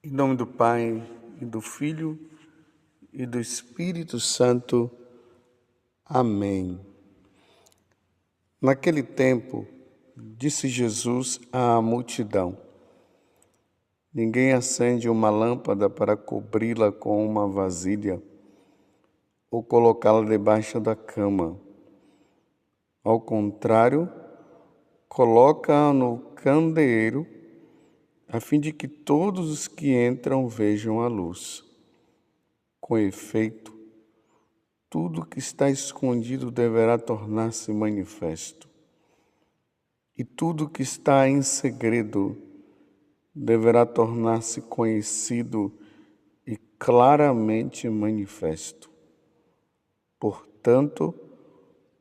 Em nome do Pai, e do Filho, e do Espírito Santo. Amém. Naquele tempo, disse Jesus à multidão: ninguém acende uma lâmpada para cobri-la com uma vasilha ou colocá-la debaixo da cama. Ao contrário, coloca-a no candeeiro, a fim de que todos os que entram vejam a luz. Com efeito, tudo que está escondido deverá tornar-se manifesto, e tudo que está em segredo deverá tornar-se conhecido e claramente manifesto. Portanto,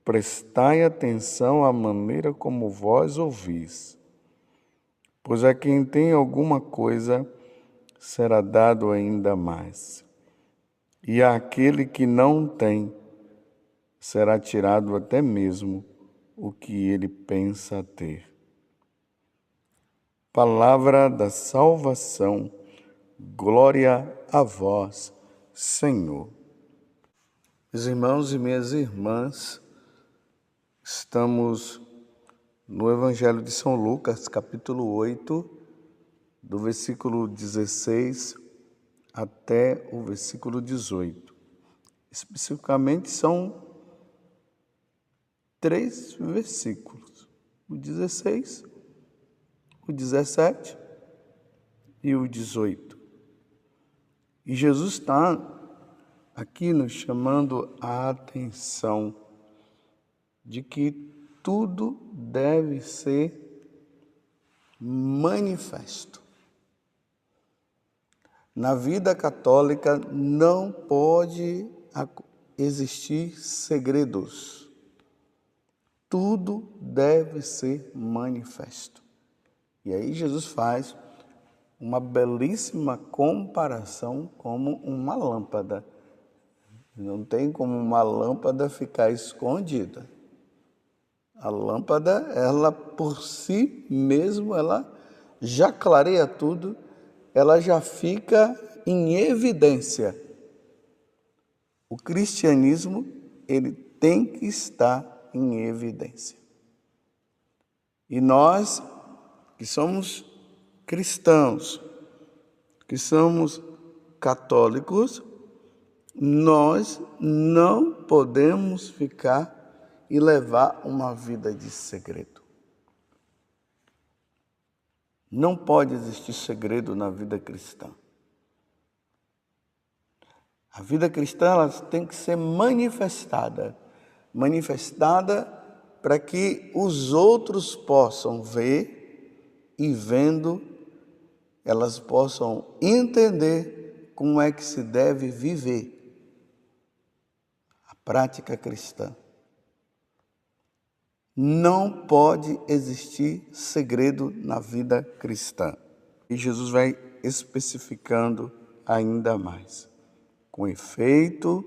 prestai atenção à maneira como vós ouvis, pois a quem tem alguma coisa será dado ainda mais, e àquele que não tem será tirado até mesmo o que ele pensa ter. Palavra da salvação, glória a vós, Senhor. Meus irmãos e minhas irmãs, estamos no Evangelho de São Lucas, capítulo 8, do versículo 16 até o versículo 18. Especificamente são 3 versículos, o 16, o 17 e o 18. E Jesus está aqui nos chamando a atenção de que tudo deve ser manifesto. Na vida católica não pode existir segredos. Tudo deve ser manifesto. E aí Jesus faz uma belíssima comparação como uma lâmpada. Não tem como uma lâmpada ficar escondida. A lâmpada, ela por si mesma, ela já clareia tudo, ela já fica em evidência. O cristianismo, ele tem que estar em evidência. E nós, que somos cristãos, que somos católicos, nós não podemos ficar e levar uma vida de segredo. Não pode existir segredo na vida cristã. A vida cristã, ela tem que ser manifestada para que os outros possam ver e vendo, elas possam entender como é que se deve viver a prática cristã. Não pode existir segredo na vida cristã. E Jesus vai especificando ainda mais. Com efeito,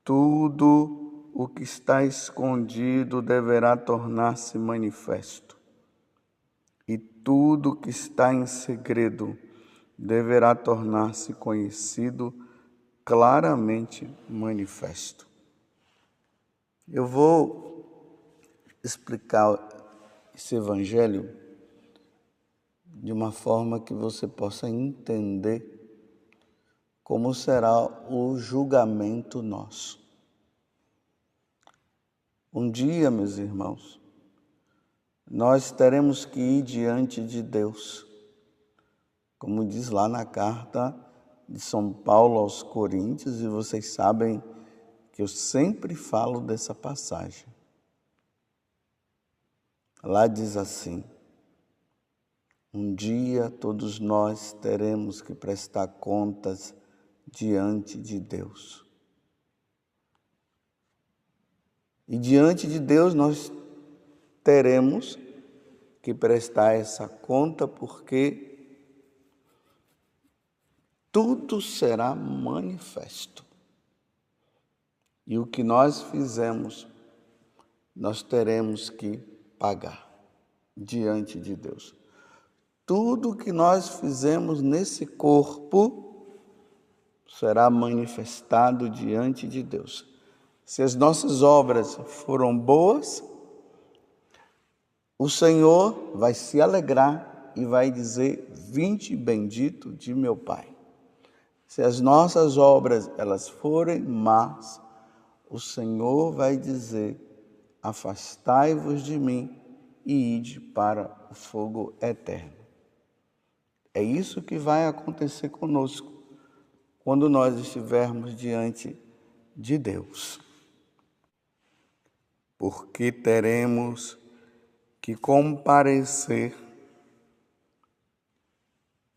tudo o que está escondido deverá tornar-se manifesto, e tudo que está em segredo deverá tornar-se conhecido, claramente manifesto. Eu vou explicar esse evangelho de uma forma que você possa entender como será o julgamento nosso. Um dia, meus irmãos, nós teremos que ir diante de Deus, como diz lá na carta de São Paulo aos Coríntios, e vocês sabem que eu sempre falo dessa passagem. Lá diz assim: um dia todos nós teremos que prestar contas diante de Deus. E diante de Deus nós teremos que prestar essa conta, porque tudo será manifesto. E o que nós fizemos, nós teremos que pagar diante de Deus. tudo que nós fizemos nesse corpo será manifestado diante de Deus. Se as nossas obras foram boas, o Senhor vai se alegrar e vai dizer: vinde bendito de meu Pai. Se as nossas obras elas forem más, o Senhor vai dizer: afastai-vos de mim e ide para o fogo eterno. É isso que vai acontecer conosco quando nós estivermos diante de Deus. Porque teremos que comparecer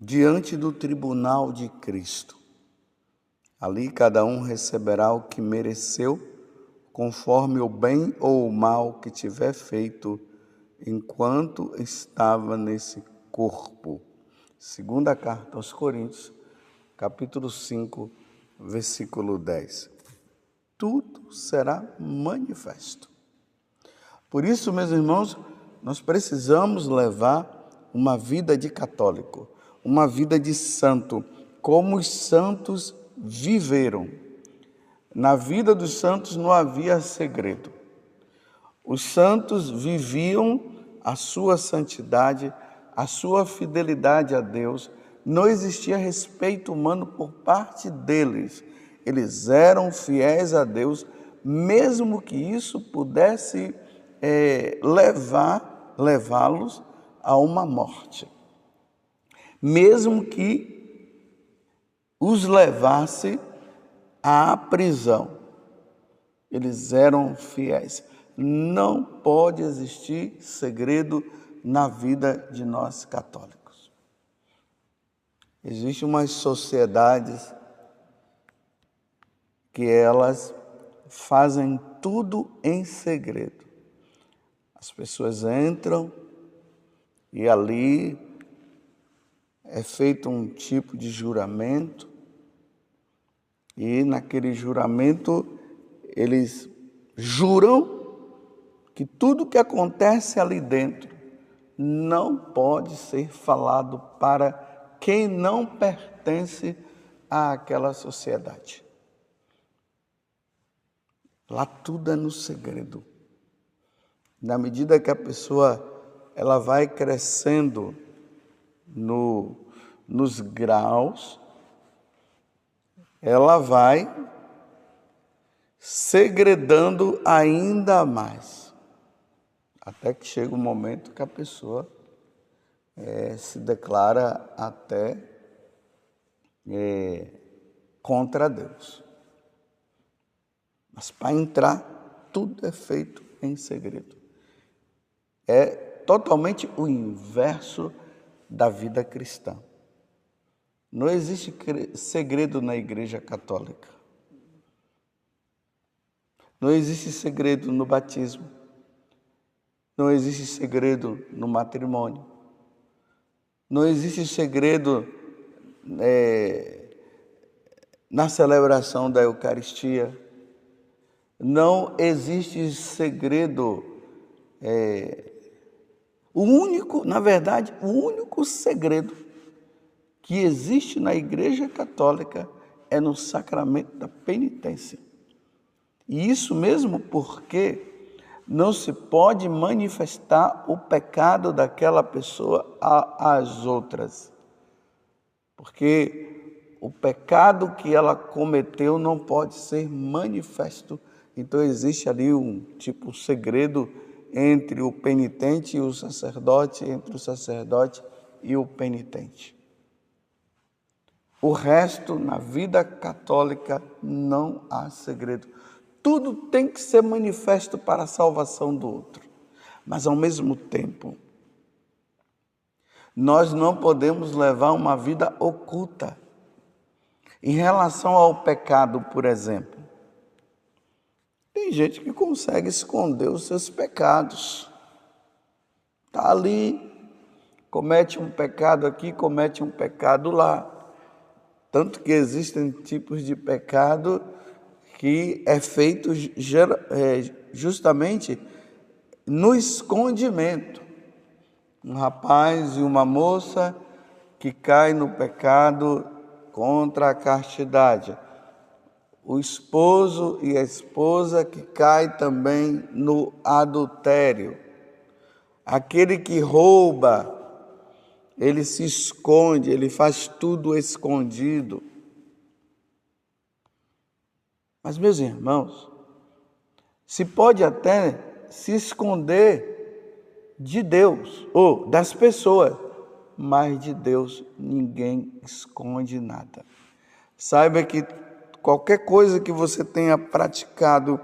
diante do tribunal de Cristo. Ali cada um receberá o que mereceu, conforme o bem ou o mal que tiver feito enquanto estava nesse corpo. Segunda carta aos Coríntios, capítulo 5, versículo 10. Tudo será manifesto. Por isso, meus irmãos, nós precisamos levar uma vida de católico, uma vida de santo, como os santos viveram. Na vida dos santos não havia segredo. Os santos viviam a sua santidade, a sua fidelidade a Deus. Não existia respeito humano por parte deles. Eles eram fiéis a Deus, mesmo que isso pudesse levá-los a uma morte. Mesmo que os levasse à prisão, eles eram fiéis. Não pode existir segredo na vida de nós católicos. Existem umas sociedades que elas fazem tudo em segredo. As pessoas entram e ali é feito um tipo de juramento, e naquele juramento eles juram que tudo que acontece ali dentro não pode ser falado para quem não pertence àquela sociedade. Lá tudo é no segredo. Na medida que a pessoa ela vai crescendo nos graus, ela vai segredando ainda mais, até que chega um momento que a pessoa se declara até contra Deus. Mas para entrar, tudo é feito em segredo. É totalmente o inverso da vida cristã. Não existe segredo na Igreja Católica. Não existe segredo no batismo. Não existe segredo no matrimônio. Não existe segredo na celebração da Eucaristia. Não existe segredo. O único segredo que existe na Igreja Católica é no sacramento da penitência. E isso mesmo porque não se pode manifestar o pecado daquela pessoa às outras. Porque o pecado que ela cometeu não pode ser manifesto. Então existe ali um tipo de segredo entre o penitente e o sacerdote, entre o sacerdote e o penitente. O resto, na vida católica, não há segredo. Tudo tem que ser manifesto para a salvação do outro. Mas, ao mesmo tempo, nós não podemos levar uma vida oculta. Em relação ao pecado, por exemplo, tem gente que consegue esconder os seus pecados. Está ali, comete um pecado aqui, comete um pecado lá. Tanto que existem tipos de pecado que é feito justamente no escondimento. Um rapaz e uma moça que caem no pecado contra a castidade. O esposo e a esposa que caem também no adultério. Aquele que rouba, ele se esconde, ele faz tudo escondido. Mas, meus irmãos, se pode até se esconder de Deus ou das pessoas, mas de Deus ninguém esconde nada. Saiba que qualquer coisa que você tenha praticado,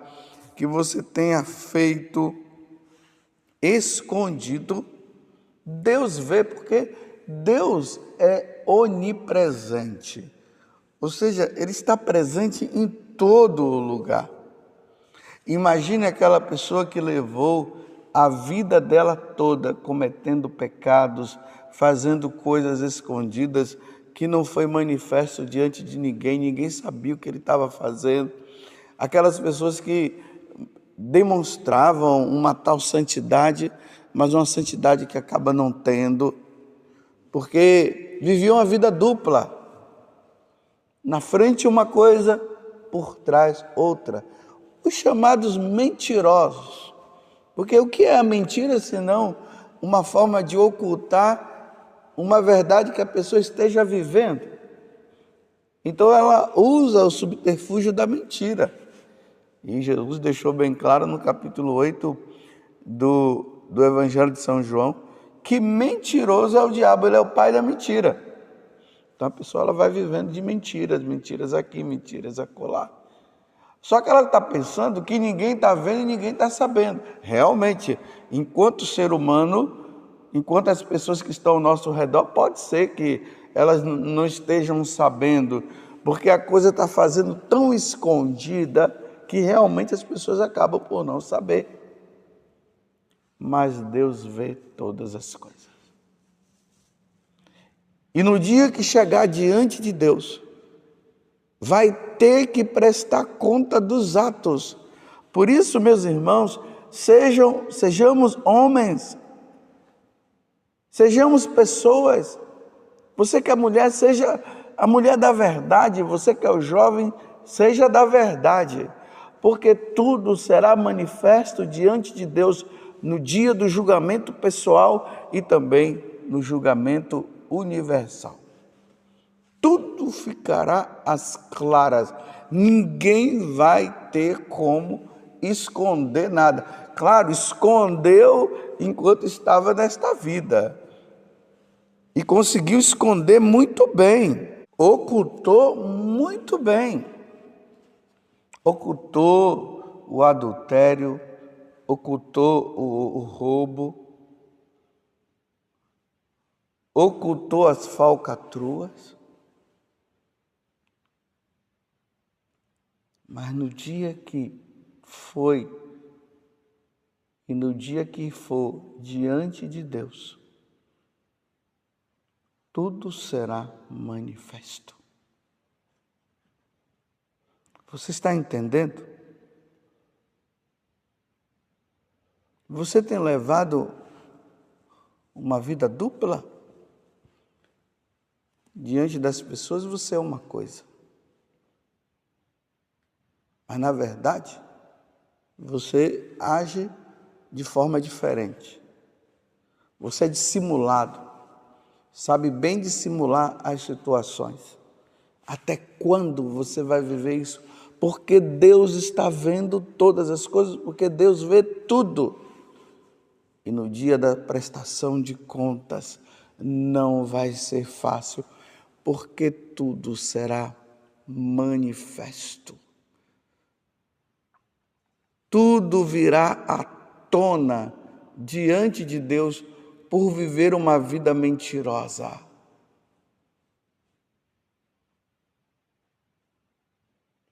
que você tenha feito escondido, Deus vê, porque Deus é onipresente. Ou seja, Ele está presente em todo lugar. Imagine aquela pessoa que levou a vida dela toda cometendo pecados, fazendo coisas escondidas, que não foi manifesto diante de ninguém, ninguém sabia o que ele estava fazendo. Aquelas pessoas que demonstravam uma tal santidade, mas uma santidade que acaba não tendo, porque viviam uma vida dupla. Na frente uma coisa, por trás outra. Os chamados mentirosos. Porque o que é a mentira senão uma forma de ocultar uma verdade que a pessoa esteja vivendo? Então ela usa o subterfúgio da mentira. E Jesus deixou bem claro no capítulo 8 do Evangelho de São João, que mentiroso é o diabo, ele é o pai da mentira. Então a pessoa ela vai vivendo de mentiras, mentiras aqui, mentiras acolá. Só que ela está pensando que ninguém está vendo e ninguém está sabendo. Realmente, enquanto ser humano, enquanto as pessoas que estão ao nosso redor, pode ser que elas não estejam sabendo, porque a coisa está fazendo tão escondida que realmente as pessoas acabam por não saber. Mas Deus vê todas as coisas. E no dia que chegar diante de Deus, vai ter que prestar conta dos atos. Por isso, meus irmãos, sejamos homens, sejamos pessoas. Você que é mulher, seja a mulher da verdade. Você que é o jovem, seja da verdade. Porque tudo será manifesto diante de Deus no dia do julgamento pessoal e também no julgamento universal. Tudo ficará às claras. Ninguém vai ter como esconder nada. Claro, escondeu enquanto estava nesta vida. E conseguiu esconder muito bem. Ocultou muito bem. Ocultou o adultério, ocultou o roubo, ocultou as falcatruas. Mas no dia que foi e no dia que for diante de Deus, tudo será manifesto. Você está entendendo? Você tem levado uma vida dupla? Diante das pessoas você é uma coisa. Mas na verdade, você age de forma diferente. Você é dissimulado. Sabe bem dissimular as situações. Até quando você vai viver isso? Porque Deus está vendo todas as coisas, porque Deus vê tudo. E no dia da prestação de contas, não vai ser fácil, porque tudo será manifesto. Tudo virá à tona diante de Deus por viver uma vida mentirosa.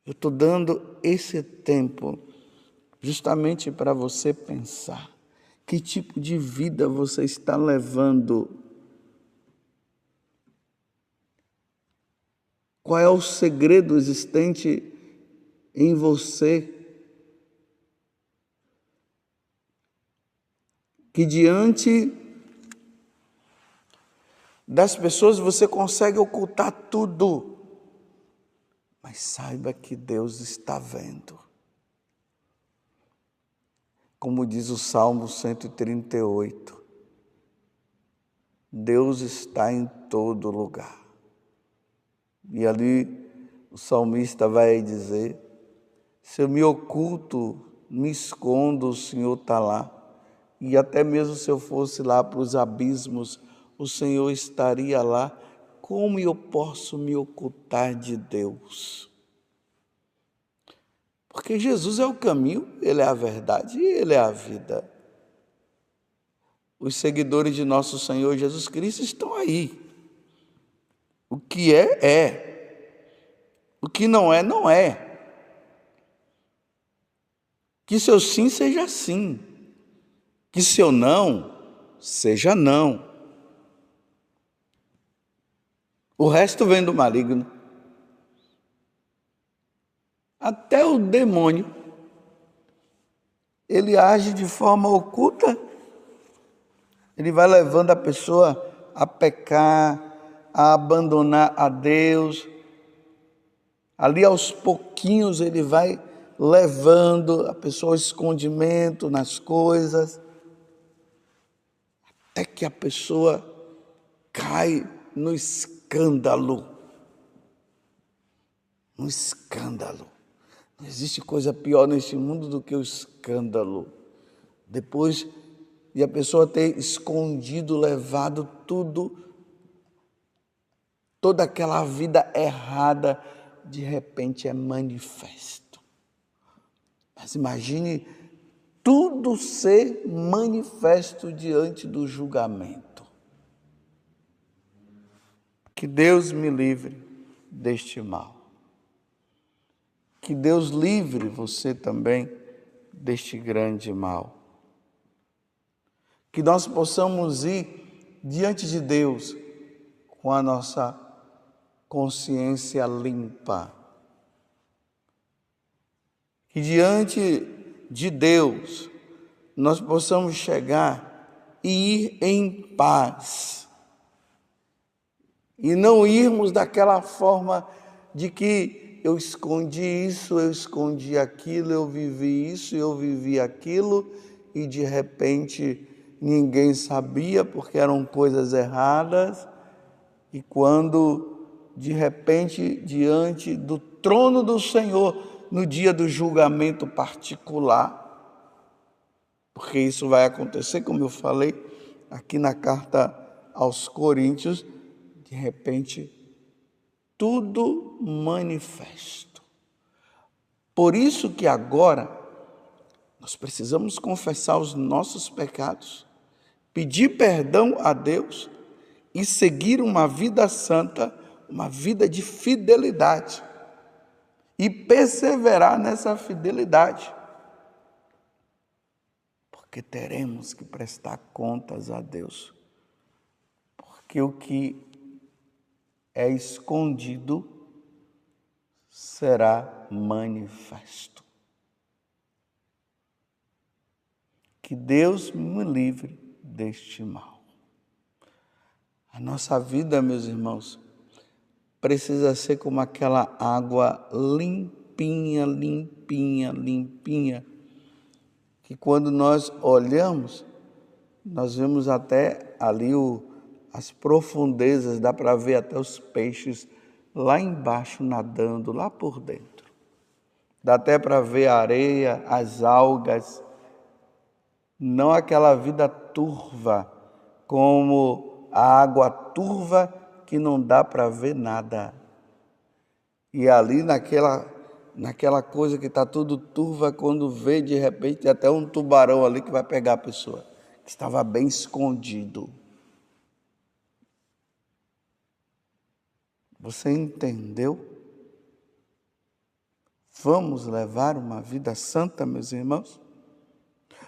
Eu estou dando esse tempo justamente para você pensar que tipo de vida você está levando. Qual é o segredo existente em você que diante Das pessoas você consegue ocultar tudo, mas saiba que Deus está vendo. Como diz o Salmo 138, Deus está em todo lugar. E ali o salmista vai dizer: se eu me oculto, me escondo, o Senhor está lá. E até mesmo se eu fosse lá para os abismos, o Senhor estaria lá. Como eu posso me ocultar de Deus? Porque Jesus é o caminho, Ele é a verdade e Ele é a vida. Os seguidores de nosso Senhor Jesus Cristo estão aí. O que é, é. O que não é, não é. Que seu sim seja sim. Que seu não seja não. O resto vem do maligno. Até o demônio, ele age de forma oculta. Ele vai levando a pessoa a pecar, a abandonar a Deus. Ali aos pouquinhos ele vai levando a pessoa ao escondimento nas coisas, até que a pessoa cai no escândalo. No escândalo. Não existe coisa pior neste mundo do que o escândalo. Depois de a pessoa ter escondido, levado tudo, toda aquela vida errada, de repente é manifesto. Mas imagine tudo ser manifesto diante do julgamento. Que Deus me livre deste mal. Que Deus livre você também deste grande mal. Que nós possamos ir diante de Deus com a nossa consciência limpa. Que diante de Deus nós possamos chegar e ir em paz. E não irmos daquela forma de que eu escondi isso, eu escondi aquilo, eu vivi isso, eu vivi aquilo, e de repente ninguém sabia porque eram coisas erradas. E quando de repente diante do trono do Senhor, no dia do julgamento particular, porque isso vai acontecer, como eu falei aqui na carta aos Coríntios, de repente tudo manifesto. Por isso que agora nós precisamos confessar os nossos pecados, pedir perdão a Deus e seguir uma vida santa, uma vida de fidelidade e perseverar nessa fidelidade, porque teremos que prestar contas a Deus, porque o que é escondido será manifesto. Que Deus me livre deste mal. A nossa vida, meus irmãos, precisa ser como aquela água limpinha, limpinha, limpinha, que quando nós olhamos, nós vemos até ali as profundezas, dá para ver até os peixes lá embaixo nadando, lá por dentro. Dá até para ver a areia, as algas, não aquela vida turva, como a água turva que não dá para ver nada. E ali naquela coisa que está tudo turva, quando vê de repente tem até um tubarão ali que vai pegar a pessoa, que estava bem escondido. Você entendeu? Vamos levar uma vida santa, meus irmãos?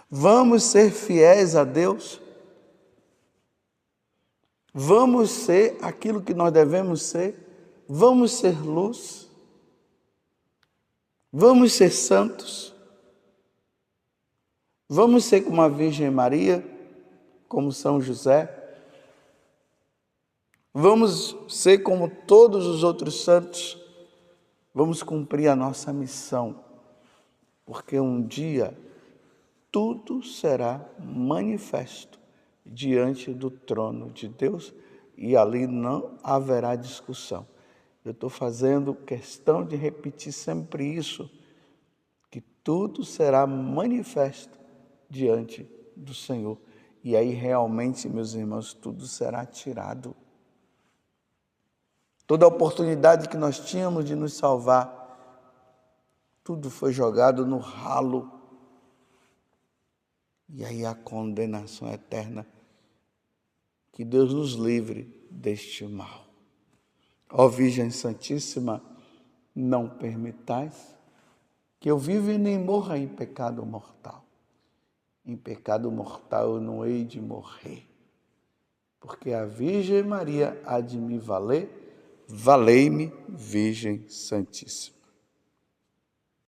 Vamos ser fiéis a Deus? Vamos ser aquilo que nós devemos ser? Vamos ser luz? Vamos ser santos? Vamos ser como a Virgem Maria, como São José? Vamos ser como todos os outros santos. Vamos cumprir a nossa missão. Porque um dia tudo será manifesto diante do trono de Deus e ali não haverá discussão. Eu estou fazendo questão de repetir sempre isso, que tudo será manifesto diante do Senhor. E aí realmente, meus irmãos, tudo será tirado. Toda a oportunidade que nós tínhamos de nos salvar, tudo foi jogado no ralo. E aí a condenação eterna. Que Deus nos livre deste mal. Ó Virgem Santíssima, não permitais que eu viva e nem morra em pecado mortal. Em pecado mortal eu não hei de morrer, porque a Virgem Maria há de me valer. Valei-me, Virgem Santíssima.